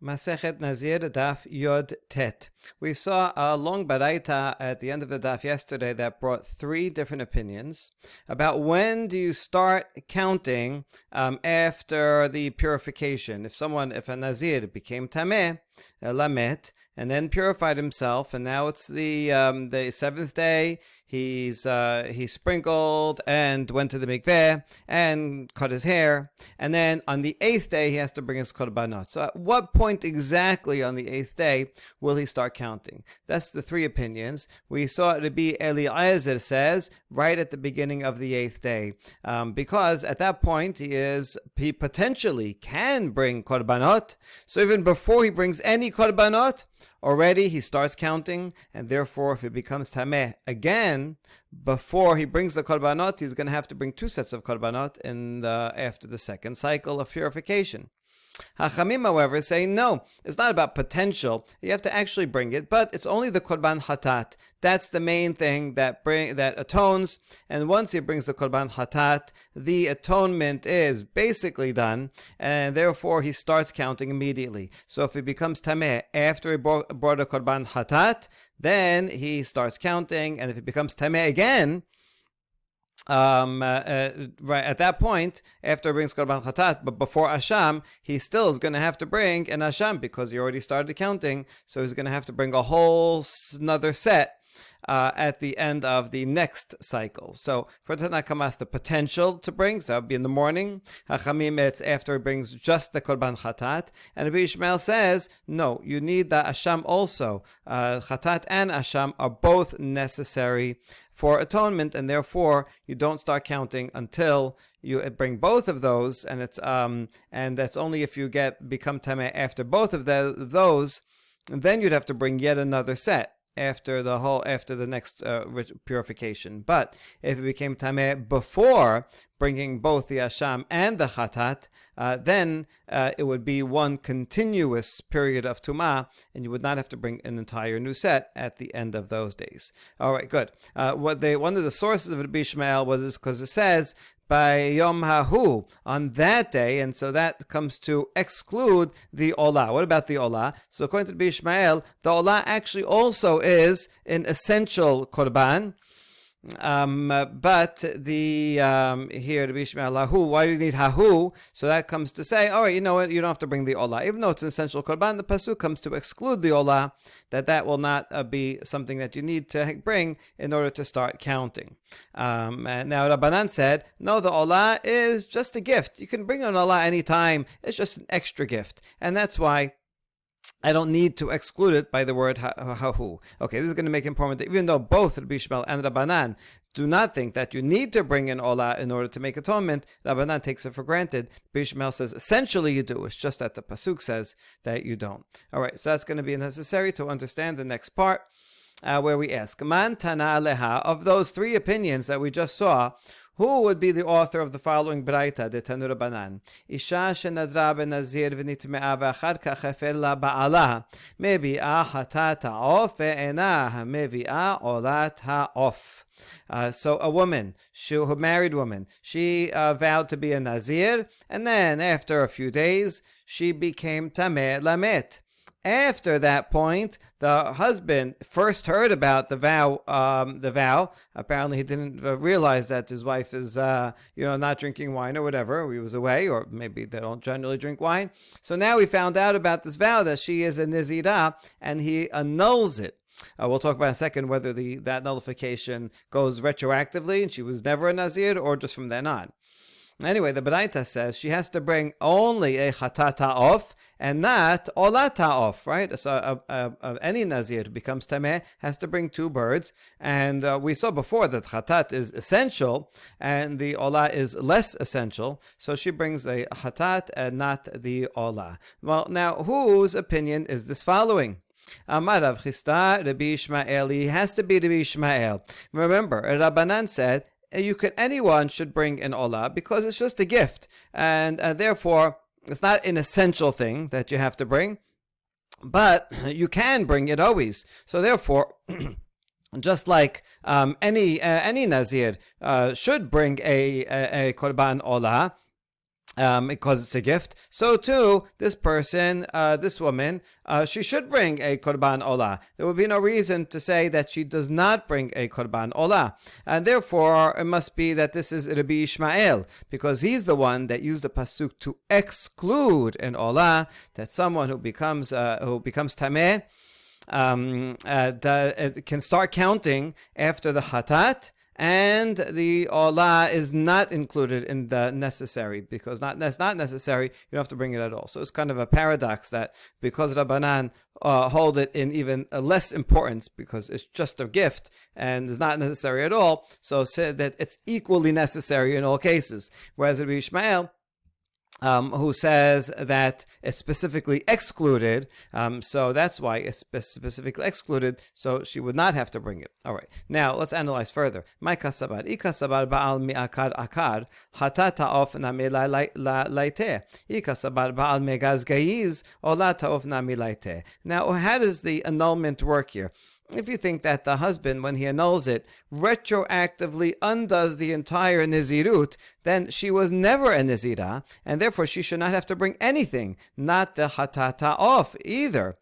Masechet Nazir, Daf Yod Tet. We saw a long baraita at the end of the daf yesterday that brought three different opinions about when do you start counting after the purification. If a Nazir became tameh, lamet, and then purified himself, and now it's the seventh day. He sprinkled and went to the mikveh and cut his hair, and then on the eighth day he has to bring his korbanot. So at what point exactly on the eighth day will he start counting? That's the three opinions. We saw Rabbi Eliezer says right at the beginning of the eighth day, because at that point he potentially can bring korbanot. So even before he brings any korbanot, already he starts counting, and therefore if it becomes tameh again before he brings the korbanot, he's going to have to bring two sets of korbanot after the second cycle of purification. Hachamim, however, say no, it's not about potential. You have to actually bring it, but it's only the korban hatat. That's the main thing that atones. And once he brings the korban hatat, the atonement is basically done, and therefore he starts counting immediately. So if he becomes tameh after he brought a korban hatat, then he starts counting, and if it becomes tameh again, right at that point, after he brings korban chatat, but before asham, he still is going to have to bring an asham because he already started counting. So he's going to have to bring a whole another set at the end of the next cycle. So for Tanna Kamma, the potential to bring, so that would be in the morning. Hachamim, it's after he brings just the korban chatat. And Rabbi Ishmael says, no, you need the asham also. Chatat and asham are both necessary for atonement, and therefore you don't start counting until you bring both of those, and it's and that's only if you become tameh after both of those, and then you'd have to bring yet another set after the next purification. But if it became tameh before bringing both the asham and the chatat, then it would be one continuous period of tumah, and you would not have to bring an entire new set at the end of those days. All right, good. One of the sources of Rabbi Ishmael was because it says by Yom Hahu, on that day, and so that comes to exclude the Olah. What about the Olah? So according to Rabbi Ishmael, the Olah actually also is an essential korban. But here Rabbi Ishmael Hahu, why do you need Hahu? So that comes to say, all right, you know what, you don't have to bring the Olah. Even though it's an essential korban, the pasuk comes to exclude the Olah, that will not be something that you need to bring in order to start counting. And now Rabbanan said, no, the Olah is just a gift. You can bring an Olah anytime. It's just an extra gift. And that's why I don't need to exclude it by the word hahu. Okay, this is going to make it important that even though both Rabbi Ishmael and Rabbanan do not think that you need to bring in Olah in order to make atonement, Rabbanan takes it for granted. Rabbi Ishmael says essentially you do. It's just that the pasuk says that you don't. All right, so that's going to be necessary to understand the next part, where we ask, Man Tana Aleha, of those three opinions that we just saw, who would be the author of the following braita, the Tanu Rabbanan? Isha shenadra benazir v'nitme'a v'achar kach hefer la ba'ala mevi'a hatat ha'of ve'ena mevi'a olat ha'of. So a woman, a married woman, she vowed to be a Nazir, and then after a few days, she became tameh lamet. After that point, the husband first heard about the vow. Apparently, he didn't realize that his wife is, not drinking wine or whatever. He was away, or maybe they don't generally drink wine. So now he found out about this vow that she is a Nezirut, and he annuls it. We'll talk about in a second whether that nullification goes retroactively, and she was never a Nazir, or just from then on. Anyway, the Baraita says she has to bring only a chatat ha'of and not olat ha'of, right? So any Nazir who becomes tameh has to bring two birds, and we saw before that chatat is essential and the olah is less essential, so she brings a chatat and not the olah. Well, now whose opinion is this following? Amar Rav Chisda, Rabbi Ishmael. Has to be Rabbi Ishmael. Remember, Rabbanan said anyone should bring an olah because it's just a gift, and therefore it's not an essential thing that you have to bring, but you can bring it always. So therefore, just like any Nazir should bring a korban olah, because it's a gift, so too this person, this woman, she should bring a korban olah. There would be no reason to say that she does not bring a korban olah, and therefore it must be that this is Rabbi Ishmael, because he's the one that used the pasuk to exclude an olah, that someone who becomes tameh can start counting after the hatat, and the olah is not included in the necessary, because that's not necessary, you don't have to bring it at all. So it's kind of a paradox that because Rabbanan hold it in even less importance, because it's just a gift and is not necessary at all, so say that it's equally necessary in all cases. Whereas Rabbi Ishmael, who says that it's specifically excluded, so that's why it's specifically excluded, so she would not have to bring it. All right, now let's analyze further. My kasabar, ikasabar baal mi'akar akar, hatata of nami laite, ikasabar baal megaz gayiz, olata of nami laite. Now, how does the annulment work here? If you think that the husband, when he annuls it, retroactively undoes the entire Nezirut, then she was never a Nezirah, and therefore she should not have to bring anything, not the Hatata off either.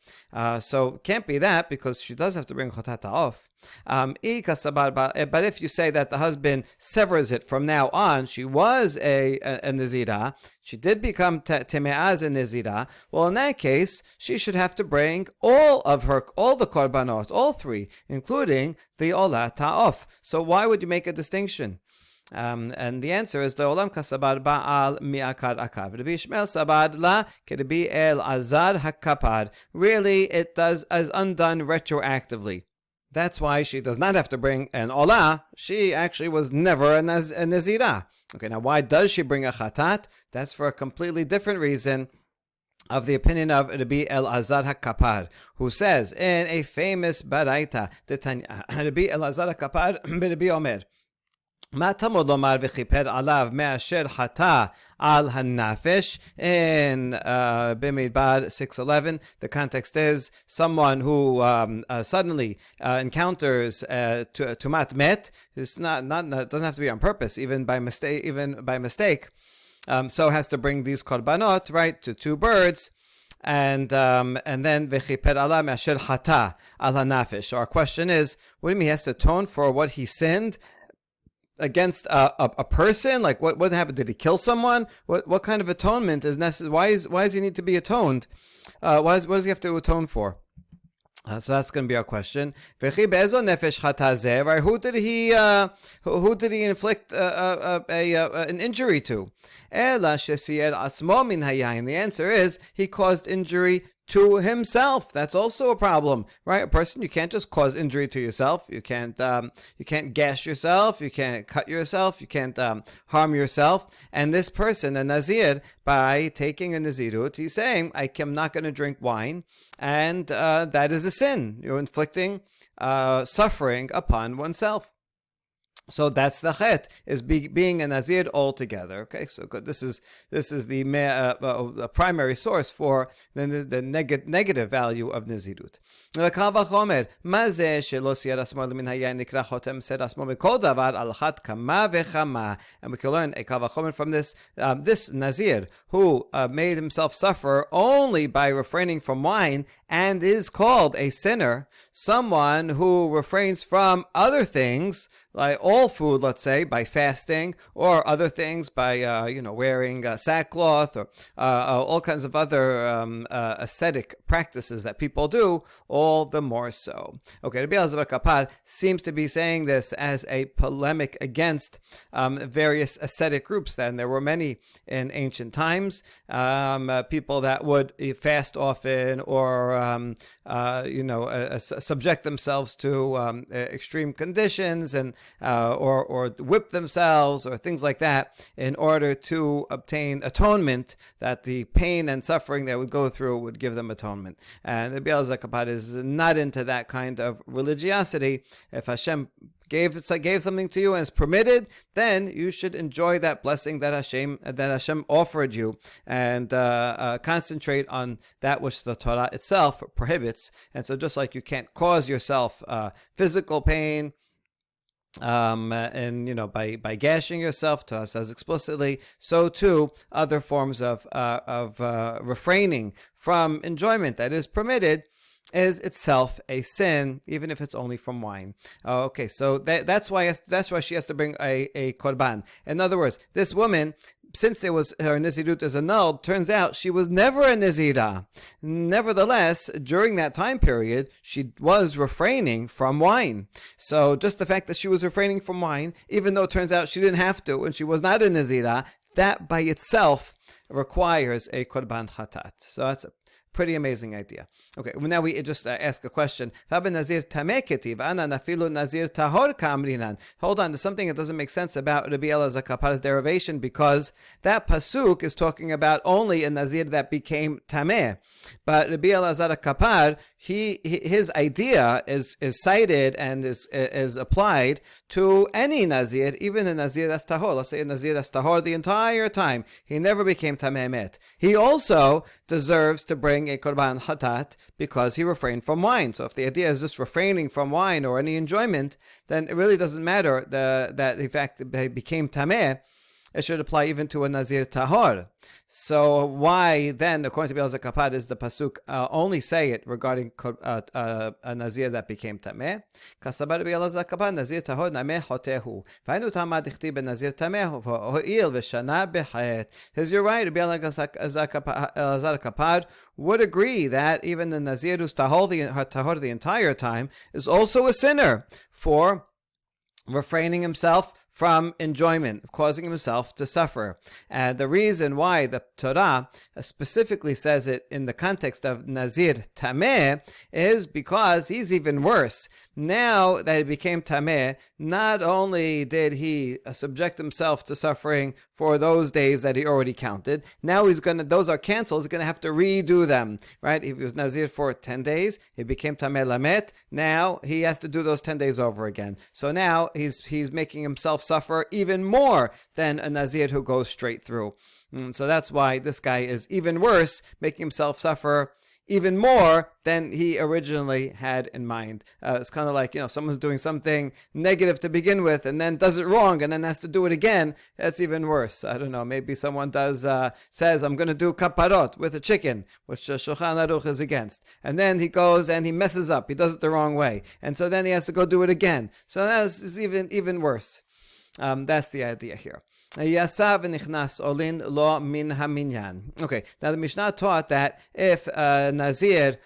So it can't be that, because she does have to bring Hatata off. But if you say that the husband severs it from now on, she was a Nezirah, she did become Teme'ah as a Nezirah, well, in that case, she should have to bring all the Korbanot, all three, including the Olah Ta'of. So why would you make a distinction? And the answer is the olam kasabar ba'al mi'akad akav. Rabbi Ishmael sabad la kerebi el azar hakapad. Really, it is undone retroactively. That's why she does not have to bring an olah. She actually was never a nezirah. Okay, now why does she bring a chatat? That's for a completely different reason, of the opinion of Rabbi Elazar HaKapar, who says in a famous baraita, Rabbi Elazar HaKapar Rabbi Omer, מה תמוד לומר וכיפר עליו מאשר חטא על הנפש? In Bimidbar 6:11, the context is someone who suddenly encounters tumat met. It's doesn't have to be on purpose, even by mistake. So has to bring these korbanot, right, to two birds, and then v'chiper ala me'asher hata al hanafesh. So our question is, what do you mean he has to atone for what he sinned against a person? Like what happened? Did he kill someone? What kind of atonement is necessary? Why does he need to be atoned? What does he have to atone for? So that's going to be our question. Who did he inflict an injury to? The answer is he caused injury to himself. That's also a problem, right? A person, you can't just cause injury to yourself. You can't gash yourself. You can't cut yourself. You can't harm yourself. And this person, a Nazir, by taking a Nezirut, he's saying, I am not going to drink wine, and that is a sin. You're inflicting suffering upon oneself. So that's the chet, is being a Nazir altogether. Okay, so good. This is the primary source for the negative value of Nezirut. And we can learn a kal vachomer from this. This Nazir who made himself suffer only by refraining from wine and is called a sinner, someone who refrains from other things, like all food, let's say, by fasting, or other things by wearing sackcloth, or all kinds of other ascetic practices that people do, all the more so. Okay, Rabbi Elazar Kapar seems to be saying this as a polemic against various ascetic groups. And there were many in ancient times, people that would fast often, or subject themselves to extreme conditions, and or whip themselves, or things like that, in order to obtain atonement, that the pain and suffering they would go through would give them atonement. And the Rabbi Elazar Kapar is not into that kind of religiosity. If Hashem gave something to you and it's permitted, then you should enjoy that blessing that Hashem offered you, and concentrate on that which the Torah itself prohibits. And so just like you can't cause yourself physical pain, and by gashing yourself, Torah says explicitly, so too other forms of refraining from enjoyment that is permitted is itself a sin, even if it's only from wine. Okay, so that's why she has to bring a korban. In other words, this woman, since her Nezirut is annulled, turns out she was never a Nezirah. Nevertheless, during that time period, she was refraining from wine. So just the fact that she was refraining from wine, even though it turns out she didn't have to and she was not a Nezirah, that by itself requires a korban chatat. So that's a pretty amazing idea. Okay, well, now we just ask a question. Hold on, there's something that doesn't make sense about Rabbi Elazar Kapar's derivation, because that pasuk is talking about only a Nazir that became tameh. But Rabbi Elazar Kapar, his idea is cited and is applied to any Nazir, even a Nazir that's tahor. Let's say a Nazir that's tahor the entire time. He never became tameh met. He also deserves to bring a korban hatat because he refrained from wine. So if the idea is just refraining from wine or any enjoyment, then it really doesn't matter that in fact he became tameh. It should apply even to a Nazir tahor. So why then, according to Elazar Kapar, is the pasuk only say it regarding a Nazir that became tameh? Kasabar Elazar Kapar, Nazir tahor nameh hotehu. V'ainu tamad ichti ben Nazir tameh ho'il v'shana b'chet. Says you're right. Elazar Kapar would agree that even the Nazir who's tahor the entire time is also a sinner for refraining himself from enjoyment, causing himself to suffer. And the reason why the Torah specifically says it in the context of Nazir Tameh is because he's even worse. Now that he became Tameh, not only did he subject himself to suffering for those days that he already counted, now those are canceled, he's going to have to redo them, right? If he was Nazir for 10 days, he became Tameh Lamet, now he has to do those 10 days over again. So now he's making himself suffer even more than a Nazir who goes straight through. So that's why this guy is even worse, making himself suffer even more than he originally had in mind. It's kind of like, someone's doing something negative to begin with and then does it wrong and then has to do it again. That's even worse. I don't know, maybe someone says, I'm going to do kaparot with a chicken, which Shulchan Aruch is against. And then he goes and he messes up. He does it the wrong way. And so then he has to go do it again. So that's even worse. That's the idea here. Yasav nichnas olin lo min haminyan. Okay, now the Mishnah taught that if Nazir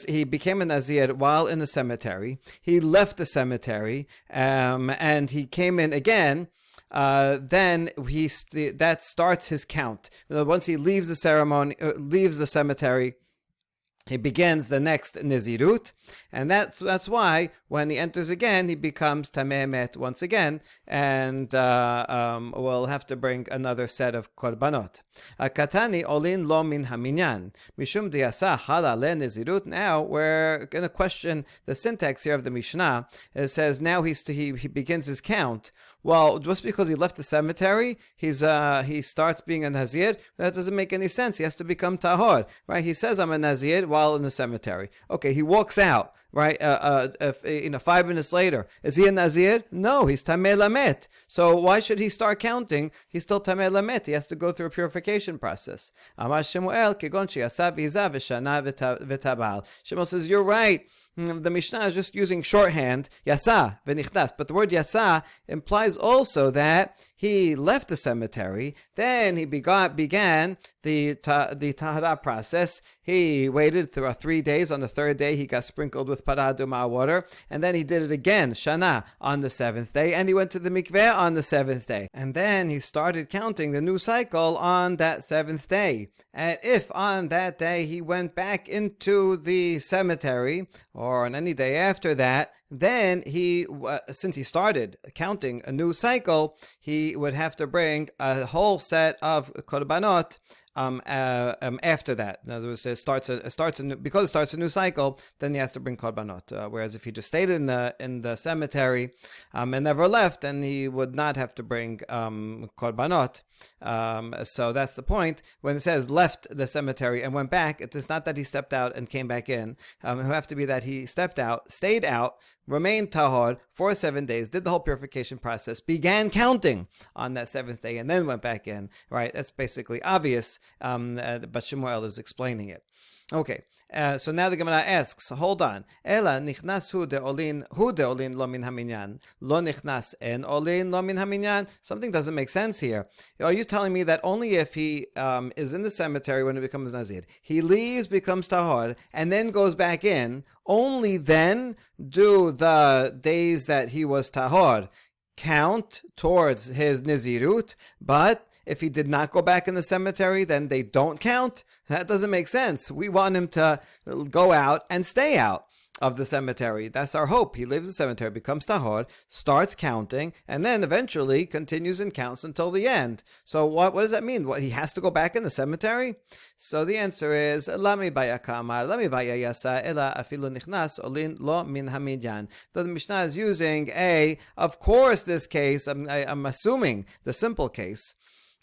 he became a Nazir while in the cemetery, he left the cemetery, and he came in again, then that starts his count. Once he leaves the ceremony, leaves the cemetery, he begins the next Nezirut, and that's why when he enters again, he becomes Tameh Met once again, and will have to bring another set of korbanot. Katani olin lo min haminyan mishum diasa hala le Nezirut. Now we're going to question the syntax here of the Mishnah. It says now he begins his count. Well, just because he left the cemetery, he starts being a Nazir. That doesn't make any sense. He has to become Tahor, right? He says, I'm a Nazir while in the cemetery. Okay, he walks out, right? 5 minutes later. Is he a Nazir? No, he's Tameh Lamet. So why should he start counting? He's still Tameh Lamet. He has to go through a purification process. Amar Shemuel, Kegon She'asa V'iza V'shana V'tabal. Shemuel says, you're right. The Mishnah is just using shorthand, yasa v'nichnas, but the word yasa implies also that he left the cemetery, then he began the tahara process. He waited through 3 days. On the third day, he got sprinkled with paraduma water, and then he did it again, shana, on the 7th day, and he went to the mikveh on the 7th day. And then he started counting the new cycle on that 7th day. And if on that day he went back into the cemetery, or on any day after that, then since he started counting a new cycle, he would have to bring a whole set of korbanot after that. In other words, because it starts a new cycle, then he has to bring korbanot. Whereas if he just stayed in the cemetery and never left, then he would not have to bring korbanot. So that's the point. When it says left the cemetery and went back, it is not that he stepped out and came back in. It would have to be that he stepped out, stayed out, remained tahor for 7 days, did the whole purification process, began counting on that seventh day, and then went back in. Right? That's basically obvious, but Shemuel is explaining it. Okay. So now the Gemara asks, hold on. Ela nichnas hu deolin lo min haminyan, lo nichnas en olin lo min haminyan. Something doesn't make sense here. Are you telling me that only if he is in the cemetery when it becomes Nazir, he leaves, becomes tahor, and then goes back in, only then do the days that he was tahor count towards his Nezirut, but if he did not go back in the cemetery, then they don't count? That doesn't make sense. We want him to go out and stay out of the cemetery. That's our hope. He leaves the cemetery, becomes tahor, starts counting, and then eventually continues and counts until the end. So what does that mean? What, he has to go back in the cemetery? So the answer is, Lami baya kamar, lami baya yasa, ela afilu nichnas olin lo min hamidyan. The Mishnah is using of course this case, I'm assuming the simple case.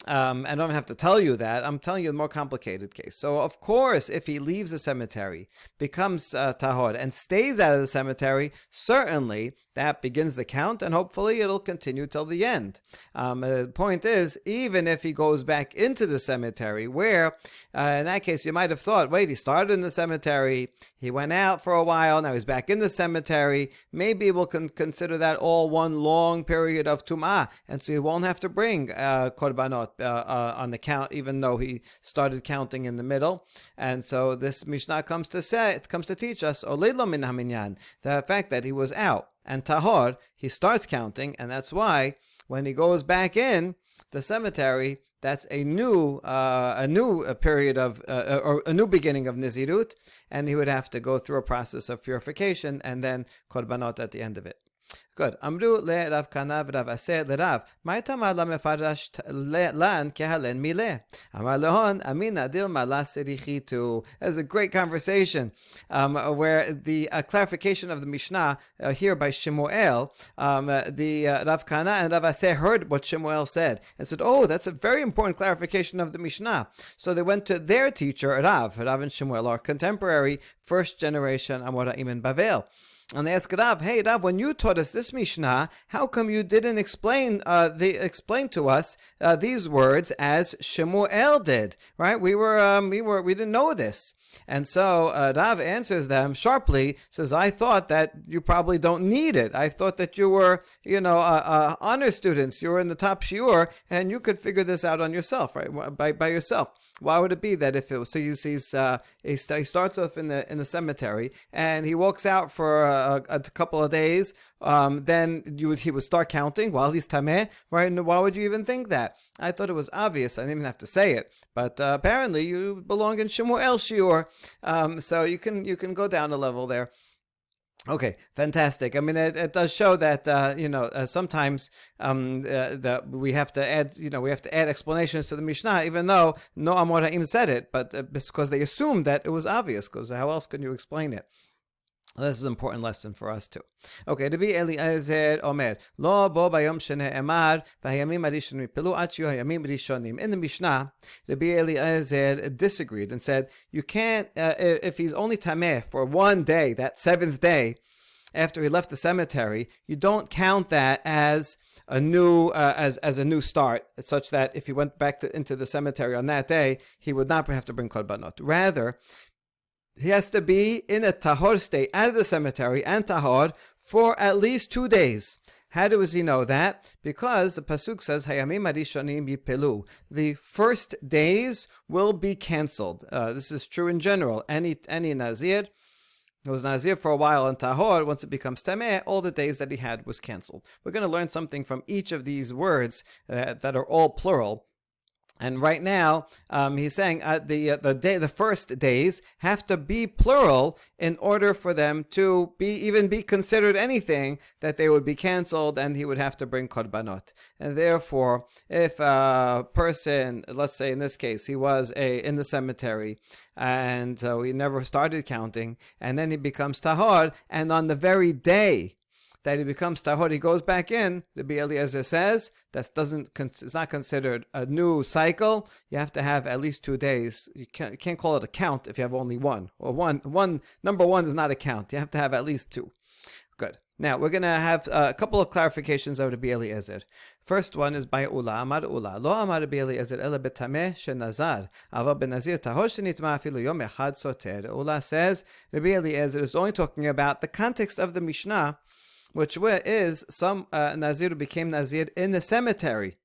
I don't have to tell you that. I'm telling you the more complicated case. So, of course, if he leaves the cemetery, becomes tahor, and stays out of the cemetery, certainly that begins the count, and hopefully it'll continue till the end. The point is, even if he goes back into the cemetery, where, in that case, you might have thought, wait, he started in the cemetery, he went out for a while, now he's back in the cemetery, maybe we'll consider that all one long period of tum'ah, and so he won't have to bring korbanot on the count, even though he started counting in the middle. And so this Mishnah comes to teach us, Olelo min haminyan, the fact that he was out and tahor, he starts counting, and that's why when he goes back in the cemetery, that's a new period of or a new beginning of Nezirut, and he would have to go through a process of purification and then korbanot at the end of it. Good. Amru le Rav Kana v'Rav Aseh le Rav. Ma'itama la mefarash lan kehalen mileh. Amar lehon amina dil mala serichitu. There's a great conversation where the clarification of the Mishnah here by Shemuel, the Rav Kana and Rav Aseh heard what Shemuel said and said, oh, that's a very important clarification of the Mishnah. So they went to their teacher, Rav and Shemuel, our contemporary first generation Amoraim in Bavel. And they asked Rav, hey Rav, when you taught us this Mishnah, how come you didn't explain to us these words as Shemuel did? Right? We didn't know this. And so Rav answers them sharply, says, I thought that you probably don't need it. I thought that you were, honor students. You were in the top shiur, and you could figure this out on yourself, right? By yourself. Why would it be that if it was, so he starts off in the cemetery, and he walks out for a couple of days, then he would start counting while he's tameh, right? And why would you even think that? I thought it was obvious. I didn't even have to say it. But apparently you belong in Shemuel shiur, so you can go down a level there. Okay, fantastic. I mean, it does show that sometimes that we have to add explanations to the Mishnah, even though no Amoraim said it, but because they assumed that it was obvious. Because how else can you explain it? This is an important lesson for us too. Okay, Rabbi Eliezer Omer, Lo bo bayom shene'emar v'hayamim arishonim pilu achu hayamim rishonim. In the Mishnah, Rabbi Eliezer disagreed and said, you can't, if he's only tameh for one day, that seventh day, after he left the cemetery, you don't count that as a new as a new start, such that if he went back into the cemetery on that day, he would not have to bring korbanot. Rather, he has to be in a tahor state out of the cemetery and tahor for at least 2 days. How does he know that? Because the pasuk says, "Hayamim arishonim yipelu." The first days will be cancelled. This is true in general. Any Nazir who was Nazir for a while in tahor, once it becomes tameh, all the days that he had was cancelled. We're going to learn something from each of these words that are all plural. And right now, he's saying the first days have to be plural in order for them to even be considered anything, that they would be cancelled and he would have to bring korbanot. And therefore, if a person, let's say in this case, he was in the cemetery and so he never started counting, and then he becomes tahor, and on the very day that he becomes tahor, he goes back in, Rabbi Eliezer says, it's not considered a new cycle. You have to have at least 2 days. You can't call it a count if you have only one. Or number one is not a count. You have to have at least 2. Good. Now, we're going to have a couple of clarifications of Rabbi Eliezer. First one is by Ula, Amar Ula. Lo Amar Rabbi Eliezer ela betameh shenazar. Ava benazir tahor shenitma afilu yom echad soter. Ula says Rabbi Eliezer is only talking about the context of the Mishnah, which is some Nazir who became Nazir in the cemetery.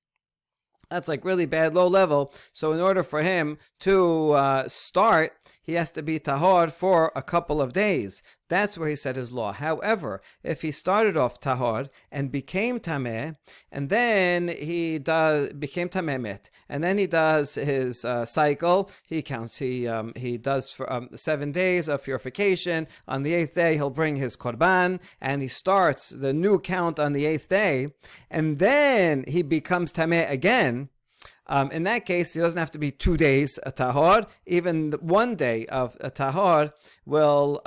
That's like really bad, low level. So in order for him to start, he has to be tahor for a couple of days. That's where he said his law. However, if he started off tahor and became tameh, and then he became tamemet, and then he does his cycle, he counts. He does for 7 days of purification. On the 8th day, he'll bring his korban, and he starts the new count on the 8th day, and then he becomes tameh again. In that case, he doesn't have to be 2 days tahor. Even 1 day of tahor will,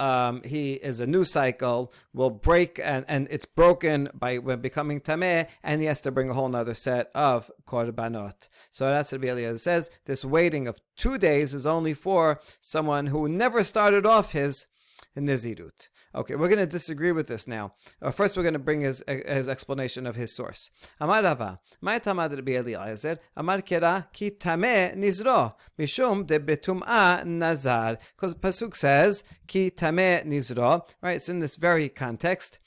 he is a new cycle, will break, and it's broken by when becoming tameh, and he has to bring a whole nother set of korbanot. So that's what Rabbi Eliezer says. This waiting of 2 days is only for someone who never started off his Nezirut. Okay, we're going to disagree with this now. First, we're going to bring his explanation of his source. Amar Rava, my tamad Rabbi Eliezer, Amar Kera ki tameh nizro, mishum de betum'a nazar. Because the pasuk says ki tameh nizro, right? It's in this very context.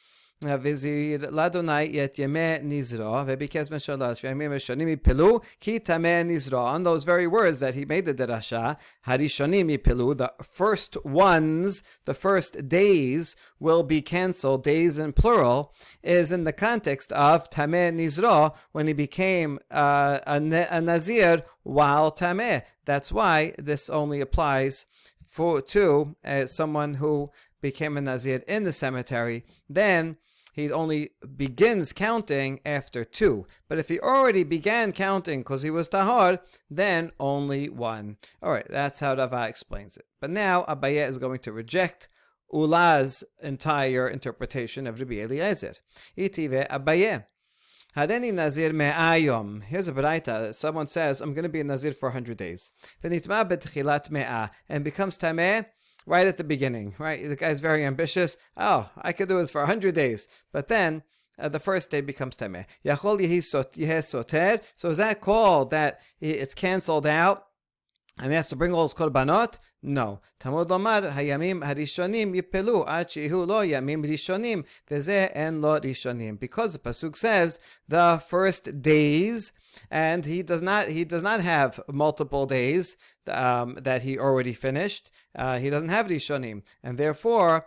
Vizir ladonai yet yemeh nizro vebikes meshalash v'yamim rishonim yipilu ki tameh nizro. On those very words that he made the derasha, harishonim yipilu, the first ones, the first days will be cancelled. Days in plural is in the context of tameh nizro, when he became a nazir while tameh. That's why this only applies to someone who became a nazir in the cemetery. Then he only begins counting after 2. But if he already began counting because he was tahor, then only 1. All right, that's how Rava explains it. But now Abaye is going to reject Ula's entire interpretation of Rabbi Eliezer. Itive Abaye. Hadeni Nazir me'ayom. Here's a baraita. Someone says, I'm going to be a Nazir for 100 days. V'nitma betchilat me'ah. And becomes tameh right at the beginning, right? The guy's very ambitious. Oh, I could do this for 100 days. But then the first day becomes tameh. Yachol yehi soter. So is that called that it's canceled out and he has to bring all his korbanot? No. Tamud lomar hayamim harishonim yipelu ad shehu lo yamim rishonim veze en lo rishonim. Because the pasuk says the first days, and he does not have multiple days that he already finished. He doesn't have rishonim, and therefore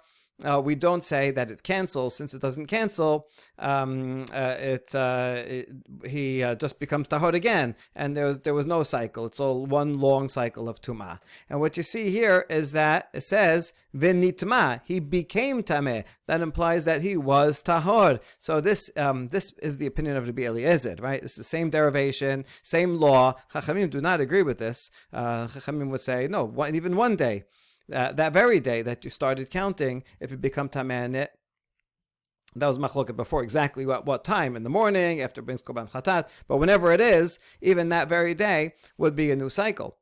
we don't say that it cancels. Since it doesn't cancel, he just becomes tahor again, and there was no cycle. It's all one long cycle of tumah. And what you see here is that it says v'nitma, he became tameh. That implies that he was tahor. So this is the opinion of Rabbi Eliezer, right? It's the same derivation, same law. Chachamim do not agree with this. Chachamim would say no, even 1 day. That very day that you started counting, if you become tameh, that was machloket before exactly what time, in the morning, after it brings korban chatat, but whenever it is, even that very day would be a new cycle.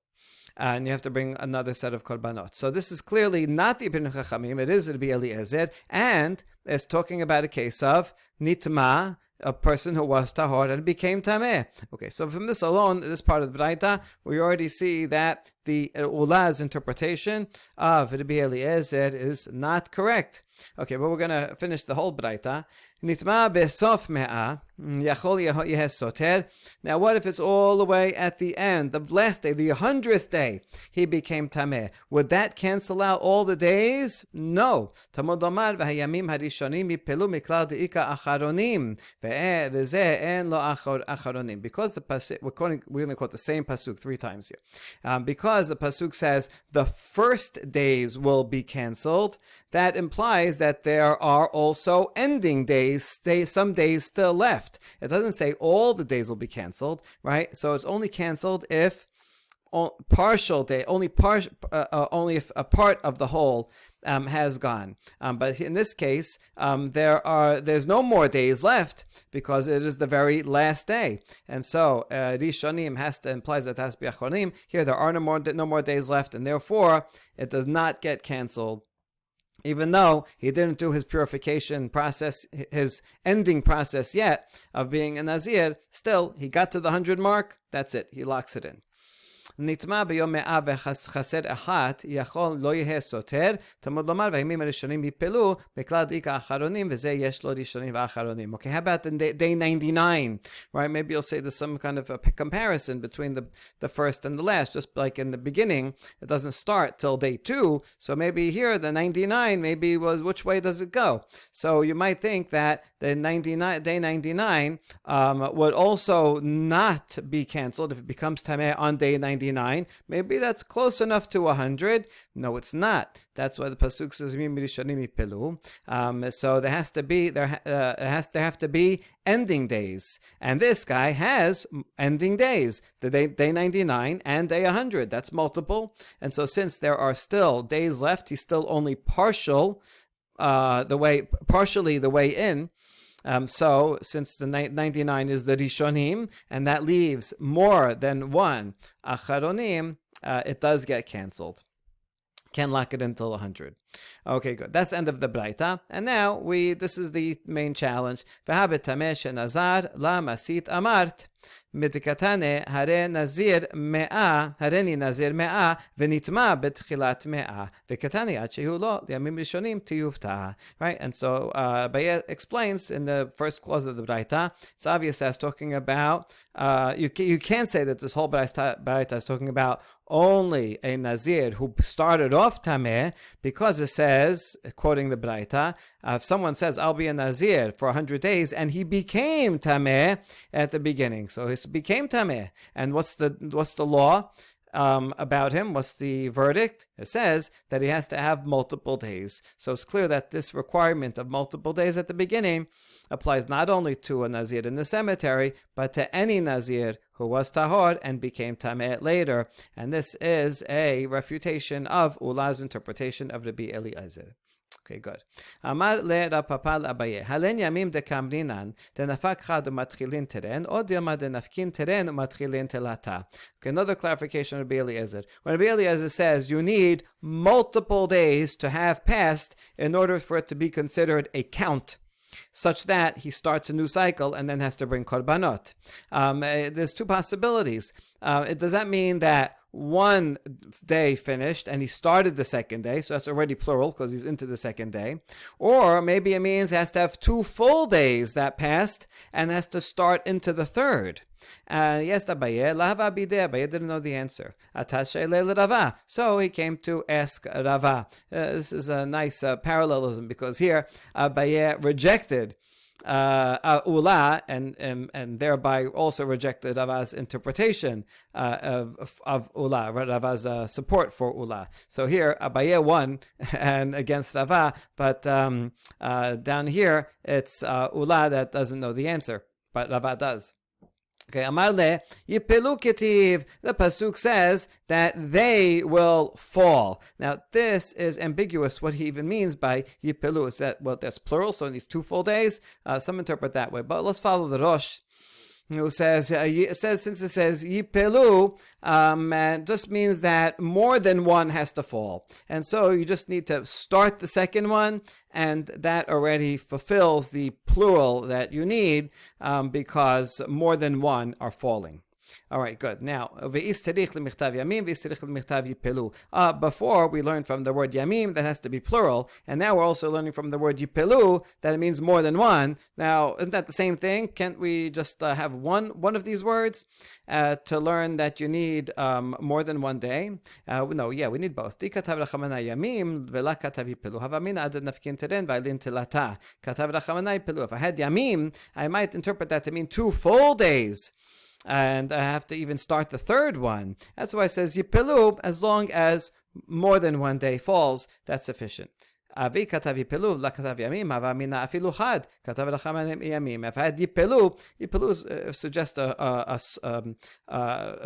And you have to bring another set of korbanot. So this is clearly not the opinion of Chachamim, it is Rabbi Eliezer, and it's talking about a case of nitma, a person who was tahor and became tameh. Okay, so from this alone, this part of the Braita, we already see that the Ula's interpretation of Rabbi Eliezer is not correct. Okay, but we're going to finish the whole Braita. Nitma besof me'ah, yachol yehes soter. Now what if it's all the way at the end, the last day, the 100th day, he became tameh? Would that cancel out all the days? No. Tamud lomar v'hayamim harishonim yipelu miklal de'ika acharonim ve'zeh en lo acharonim. Because the pasuk, we're going to quote the same pasuk 3 times here. Because the pasuk says the first days will be canceled, that implies that there are also ending days, some days still left. It doesn't say all the days will be canceled, right? So it's only canceled if partial day, only if a part of the whole has gone. But in this case, there's no more days left because it is the very last day, and so Rishonim implies that it has to be Achonim. Here there are no more days left, and therefore it does not get canceled even though he didn't do his purification process, his ending process yet of being a Nazir, still, he got to the 100 mark, that's it, he locks it in. נטמע ביום 100 וחסר אחת, יכול לא יהיה סותר, תלמוד לומר, והימים הראשונים יפלו, בכלל דאיק האחרונים, וזה יש לו ראשונים ואחרונים. Okay, how about day 99, right? Maybe you'll say there's some kind of a comparison between the first and the last, just like in the beginning, it doesn't start till day 2, so maybe here, the 99, maybe was, which way does it go? So you might think that the day 99 would also not be canceled if it becomes Tameh on day 99. Maybe that's close enough to 100. No, it's not. That's why the pasuk says so there have to be ending days, and this guy has ending days. The day 99 and day 100. That's multiple, and so since there are still days left, he's still only partially the way in. So, since the 99 is the Rishonim, and that leaves more than one Acharonim, it does get canceled. Can lock it until 100. Okay, good. That's the end of the Braita. And now, this is the main challenge. V'habet tamesh nazar la masit amart. מתקתנה הרי נזיר 100, הריני נזיר 100, ונטמע בתחילת 100, וקתני עד שהוא לא, לימים ראשונים תיובטע. Right? And so, Abaye explains in the first clause of the Braita, it's obvious that's talking about, you can't say that this whole Braita is talking about only a Nazir who started off Tameh, because it says, quoting the Braita, if someone says, I'll be a Nazir for 100 days, and he became Tameh at the beginning. So he became Tameh. And what's the law about him? What's the verdict? It says that he has to have multiple days. So it's clear that this requirement of multiple days at the beginning applies not only to a Nazir in the cemetery, but to any Nazir who was Tahor and became Tameh later. And this is a refutation of Ulah's interpretation of Rabbi Eliezer. Okay, good. Amar le Rapapa l'Abaye, halen yamim dekamrinan, denafak chad umatchilin teren, or dilma denafkin teren umatchilin telata. Okay, another clarification of Rabbi Eliezer. When Rabbi Eliezer says you need multiple days to have passed in order for it to be considered a count, such that he starts a new cycle and then has to bring korbanot. There's two possibilities. Does that mean that one day finished and he started the second day, so that's already plural because he's into the second day? Or maybe it means he has to have 2 full days that passed and has to start into the third. Yes, Abaye didn't know the answer. So he came to ask Rava. This is a nice parallelism, because here Abaye rejected Ulah and thereby also rejected Rava's interpretation of Ulah, Rava's support for Ulah. So here Abaye won and against Rava, but down here it's Ulah that doesn't know the answer, but Rava does. Okay, Amar le Yipelu Ketiv. The pasuk says that they will fall. Now, this is ambiguous. What he even means by Yipelu is that, well, that's plural, so it needs 2 full days. Some interpret that way, but let's follow the Rosh, who says, since it says Yipelu, and just means that more than one has to fall. And so you just need to start the second one, and that already fulfills the plural that you need, because more than one are falling. All right, good. Now, before we learned from the word yamim, that has to be plural, and now we're also learning from the word yipelu, that it means more than one. Now, isn't that the same thing? Can't we just have one of these words to learn that you need more than one day? No, yeah, we need both. If I had yamim, I might interpret that to mean 2 full days, and I have to even start the third one. That's why it says Yipilu, as long as more than one day falls, that's sufficient. Avi katav Yipilu, la katav yamim, hava mina afilu chad, katav rachamanim yamim. If I had Yipilu suggests a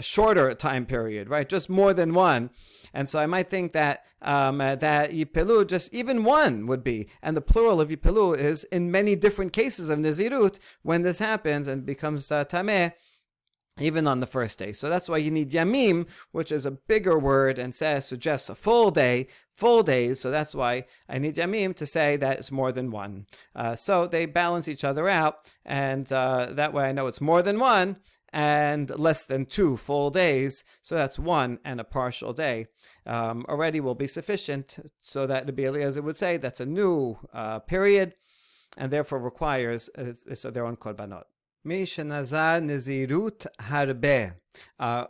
shorter time period, right? Just more than one. And so I might think that that Yipilu, just even one would be. And the plural of Yipilu is in many different cases of Nezirut, when this happens and becomes Tameh, even on the first day. So that's why you need yamim, which is a bigger word and suggests a full day, full days. So that's why I need yamim to say that it's more than one. So they balance each other out, and that way I know it's more than one and less than 2 full days. So that's 1 and a partial day. Already will be sufficient, so that the Eliezer would say that's a new period, and therefore requires their own korbanot. Mi shenazar nezirut harbe.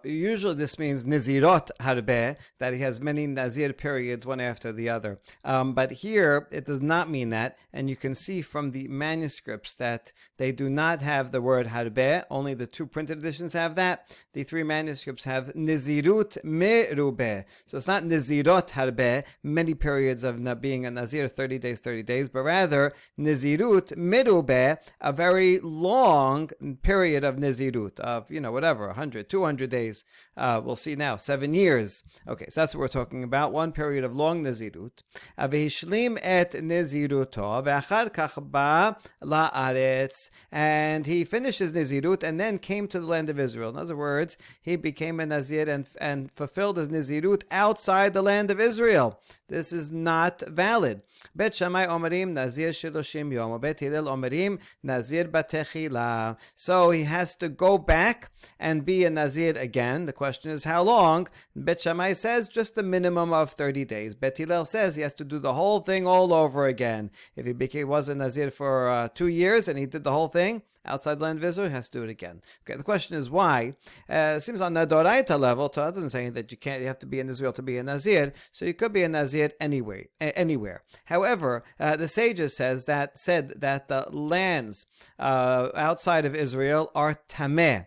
Usually this means Nezirut harbe, that he has many Nazir periods, one after the other. But here it does not mean that, and you can see from the manuscripts that they do not have the word harbe. Only the 2 printed editions have that. The 3 manuscripts have Nezirut merube. So it's not Nezirut harbe, many periods of being a Nazir, 30 days, but rather Nezirut merube, a very long period of Nezirut, of, 100, 200 days. We'll see now, 7 years. Okay, so that's what we're talking about. One period of long Nezirut. V'hishlim et Neziruto v'achar kach ba la'aretz. And he finished his Nezirut and then came to the land of Israel. In other words, he became a Nazir and fulfilled his Nezirut outside the land of Israel. This is not valid. Bet Shammai omerim Nazir shiloshim yom. Bet Hillel omerim Nazir batechila. So he has to go back and be a Nazir again. The question is how long? Bet Shammai says just a minimum of 30 days. Bet Hillel says he has to do the whole thing all over again. If he was a Nazir for 2 years and he did the whole thing outside the land of Israel, he has to do it again. Okay, the question is why? It seems on the Doraita level, Torah doesn't say that you have to be in Israel to be a Nazir, so you could be a Nazir anywhere. However, the sages said that the lands outside of Israel are tameh.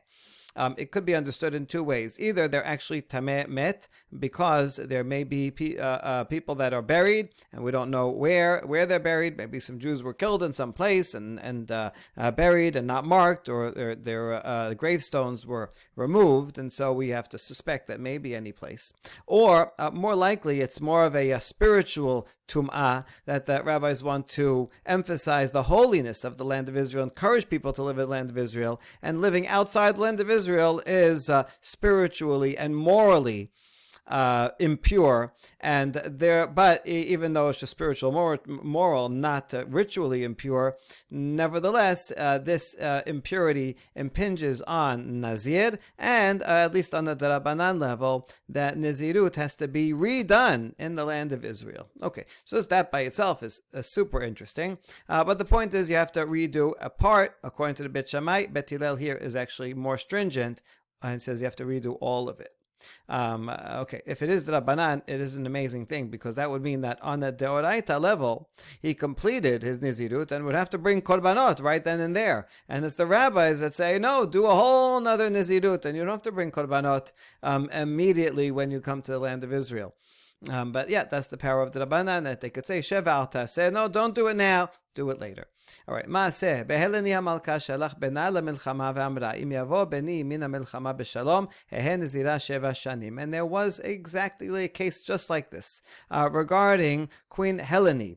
It could be understood in 2 ways. Either they're actually tameh met, because there may be people that are buried, and we don't know where they're buried. Maybe some Jews were killed in some place and buried and not marked, or their gravestones were removed, and so we have to suspect that maybe any place. Or more likely, it's more of a spiritual tum'ah, that the rabbis want to emphasize the holiness of the land of Israel, encourage people to live in the land of Israel, and living outside the land of Israel is spiritually and morally impure, but even though it's just spiritual, moral, not ritually impure, nevertheless, this impurity impinges on Nazir, and at least on the Darabanan level, that Nezirut has to be redone in the land of Israel. Okay, so that by itself is super interesting, but the point is you have to redo a part. According to the Bet Shammai, Bet Hillel here is actually more stringent and says you have to redo all of it. Okay, if it is the Rabbanan, it is an amazing thing, because that would mean that on the Deoraita level, he completed his Nezirut and would have to bring Korbanot right then and there. And it's the rabbis that say, no, do a whole nother Nezirut, and you don't have to bring Korbanot immediately when you come to the land of Israel. But yeah, that's the power of the Rabbanan, that they could say, Sheva al taseh, no, don't do it now, do it later. All right, Maaseh, Beheleni HaMalka shalach bena lemilchama ve'amra, im yavo beni min ha'milchama b'shalom, hehe nezira sheva shanim. And there was exactly a case just like this regarding Queen Helena.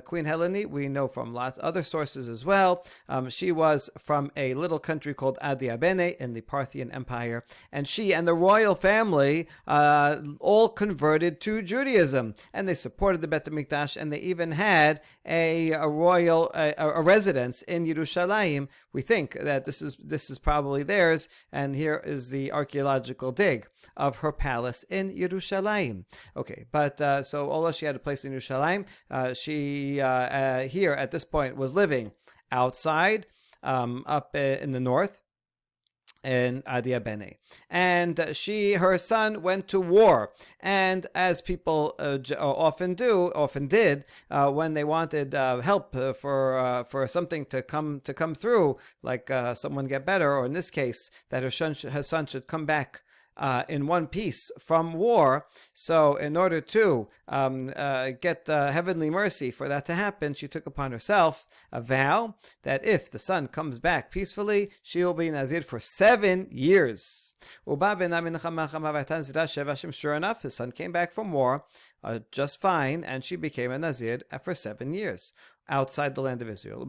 Queen Helena, we know from lots of other sources as well. She was from a little country called Adiabene in the Parthian Empire, and she and the royal family all converted to Judaism, and they supported the Bet HaMikdash, and they even had a royal a residence in Yerushalayim. We think that this is probably theirs, and here is the archaeological dig of her palace in Yerushalayim. Okay, but so although she had a place in Yerushalayim, she here at this point was living outside, up in the north, in Adia Bene. And her son went to war. And as people often did, when they wanted help for something to come through, like someone get better, or in this case, that her son should come back in one piece from war. So in order to get heavenly mercy for that to happen, she took upon herself a vow that if the son comes back peacefully, she will be Nazir for 7 years. Sure enough, his son came back from war just fine, and she became a Nazir for 7 years outside the land of Israel.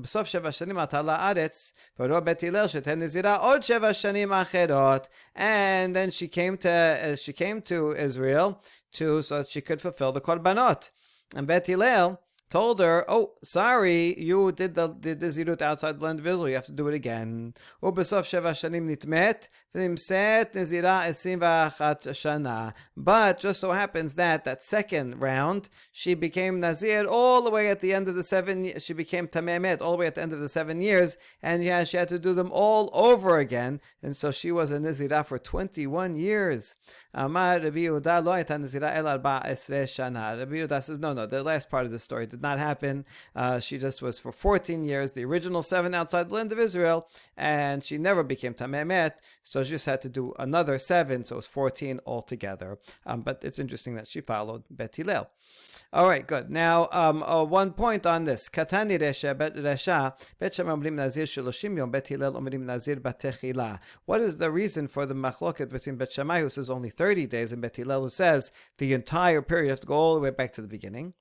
And then she came to Israel so that she could fulfill the korbanot. And Bet Hillel told her, "Oh, sorry, you did the Nezirut outside the land of Israel. You have to do it again." But just so happens that second round, she became Nazir all the way at the end of the 7 years. She became Tamemet all the way at the end of the 7 years, and yeah, she had to do them all over again. And so she was a Nazirah for 21 years. Amar Rabbi Yehuda lo hayta Nazirah el 14 shana. Rabbi Yehuda says, no, the last part of the story did not happen. She just was for 14 years, the original 7 outside the land of Israel, and she never became Tamemet, so she just had to do another 7, so it was 14 altogether. But it's interesting that she followed Bet Hillel. All right, good. Now, one point on this. Katani Resha, Bet Resha, Bet Shammai omrim Nazir Shaloshim Yom, Bet Hillel omrim Nazir Batechila. What is the reason for the machloket between Bet Shammai, who says only 30 days, and Bet Hillel, who says the entire period has to go all the way back to the beginning?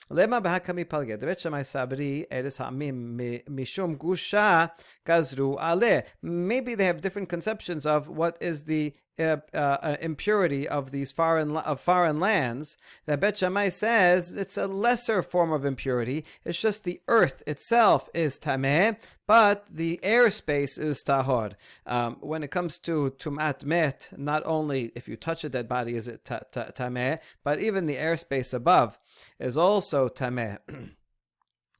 Lema bahakami palge. The Bet Shammai sabri eres hamim mishum gusha gazru ale. Maybe they have different conceptions of what is the impurity of these foreign lands. That Bet Shammai says it's a lesser form of impurity. It's just the earth itself is tameh, but the airspace is tahor. When it comes to tumat met, not only if you touch a dead body is it tameh, but even the airspace above is also tameh.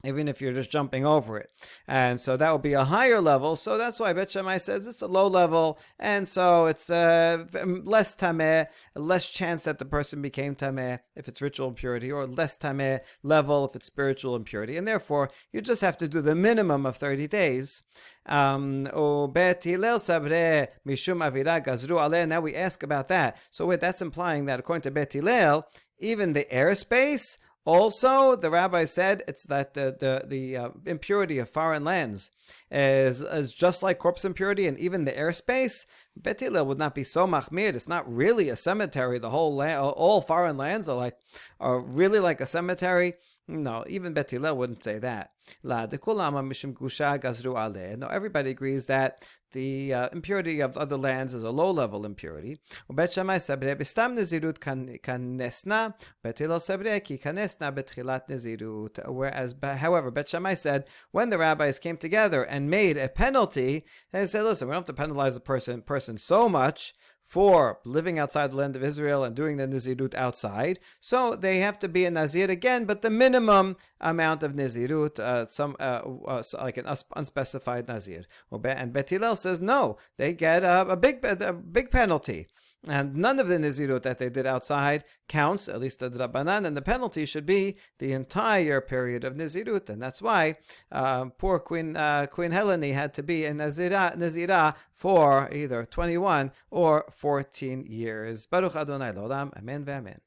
Even if you're just jumping over it. And so that would be a higher level. So that's why Bet Shammai says it's a low level. And so it's less tameh, less chance that the person became tameh if it's ritual impurity, or less tameh level if it's spiritual impurity. And therefore, you just have to do the minimum of 30 days. Bet Hillel sabre mishum avira gazru aleh. Now we ask about that. So wait, that's implying that according to Bet Hillel, even the airspace, also, the rabbi said it's that the impurity of foreign lands is just like corpse impurity, and even the airspace. Bet Hillel would not be so machmir. It's not really a cemetery. The whole land, all foreign lands are really like a cemetery. No, even Bet Hillel wouldn't say that. No, everybody agrees that the impurity of other lands is a low-level impurity. Bet Shammai sabre b'stam nezirut kanesna, Bet Hillel sabre ki kanesna betchilat nezirut. Whereas, however, Bet Shammai said when the rabbis came together and made a penalty, they said, listen, we don't have to penalize the person so much for living outside the land of Israel and doing the Nezirut outside. So they have to be a Nazir again, but the minimum amount of Nezirut, like an unspecified Nazir. And Bet Hillel says, no, they get a big penalty. And none of the Nezirut that they did outside counts, at least the Drabanan, and the penalty should be the entire period of Nezirut. And that's why poor Queen Helena had to be a Nezirah for either 21 or 14 years. Baruch Adonai L'olam, Amen ve'amen.